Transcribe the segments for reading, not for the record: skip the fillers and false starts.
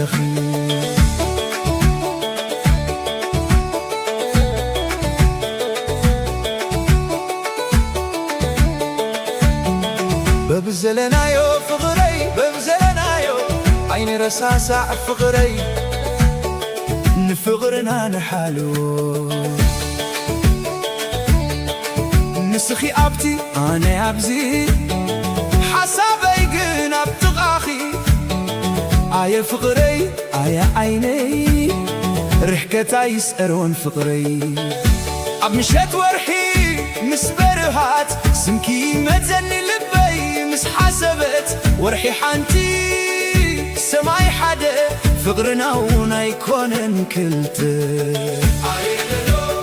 دخي ببزلنايو فقري ببزلنايو عيني رساسع فقري نفقرنا نحالو نسخي أبتي أنا أبزي حسابي قنا بتغاخي آيا فقري آيا عيني رحكة يسأرون فقري مشيت ورحي مسبرهات سمكي متزني لبي مس حسبت ورحي حانتي سماي حدا فقرنا ونا يكون كلت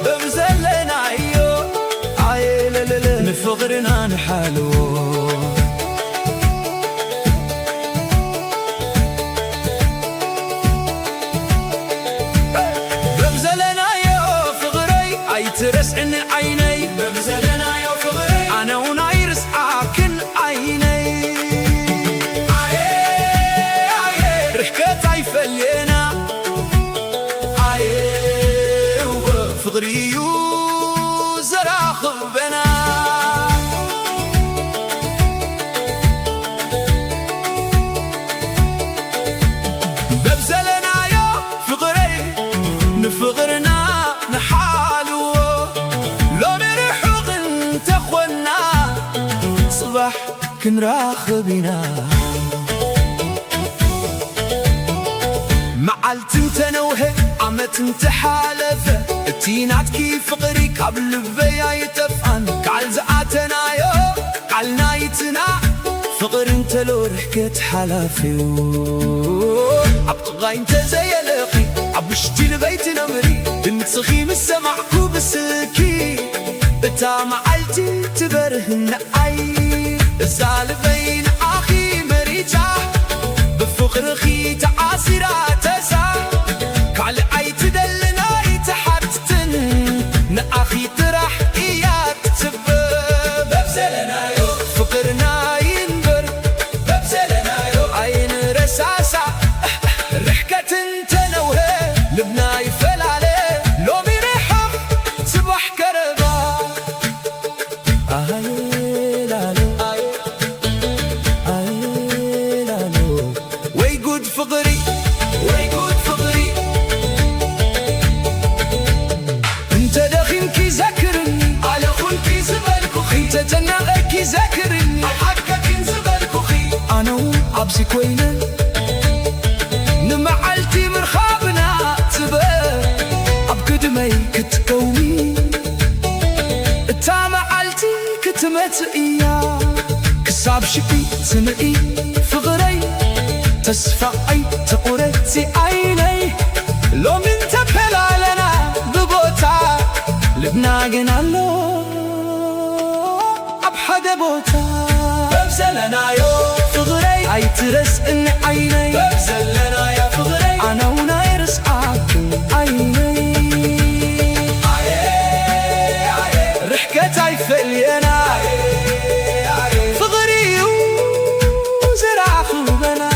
بمزلنا ايو عيللل نفقرنا نحالو ترسعن عيني بمزلنا يا فغري أنا ونايرس عاكن عيني عيه رحكة يفلينا عيه فغري وزراخ بنا بمزلنا يا فغري نفغرنا نحالو صباح كن راخبنا معلت انت نوهي عمت انت حالفة اتينات كيف فقري قبل بيا يتفعن قال زعاتنا يو قال نايتنا فقر انت لو رحكت حلافي عبطغى انت زي لقي عبشتي لبيت نمري بنتسخي من سمعكو بسكي بتا معلتي تبرهن عي الزال بين أخي مريجا بفقر خي تعاسرا تسا كعل عي تدلنا يتحبتن نأخي ترح إياك تسبب ببزلنا يو فقرنا ينبر ببزلنا يو عين رساسة رحكة تنوهي لبنا يفل عليه لو بريحة صبح كربا فقري ويقود فقري انت دخيم كي ذكرني على خلقي زبالكو خي انت تنغي كي ذكرني حقك زبالكو خي انا عبسي كوينة نمعلتي مرخابنا تبا عبقدمي كتكومي اتا معلتي كتمت اياه كساب شقي سمعي فقري تسفعي تقرتي عيني لو من تبهل علينا ببوتا لبنا قنا له أبحد بوتا ببزلنا يو فغري عي ترس إن عيني ببزلنا يا فغري أنا ونايرس عاكم عيني رحكة عيفلينا فغري وزرع خوبنا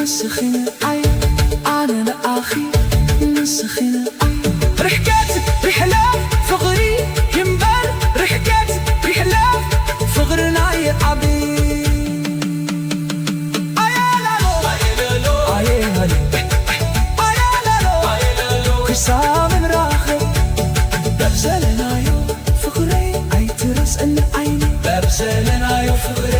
نسخين عين أنا أخي نسخين عين رحكات رحلة فغري ينبال رحكات رحلة فغرنا يا عبي أيا لالو أيا لالو كسام راخي ببزلنا يو فغري أي ترس إن عيني ببزلنا يو فغري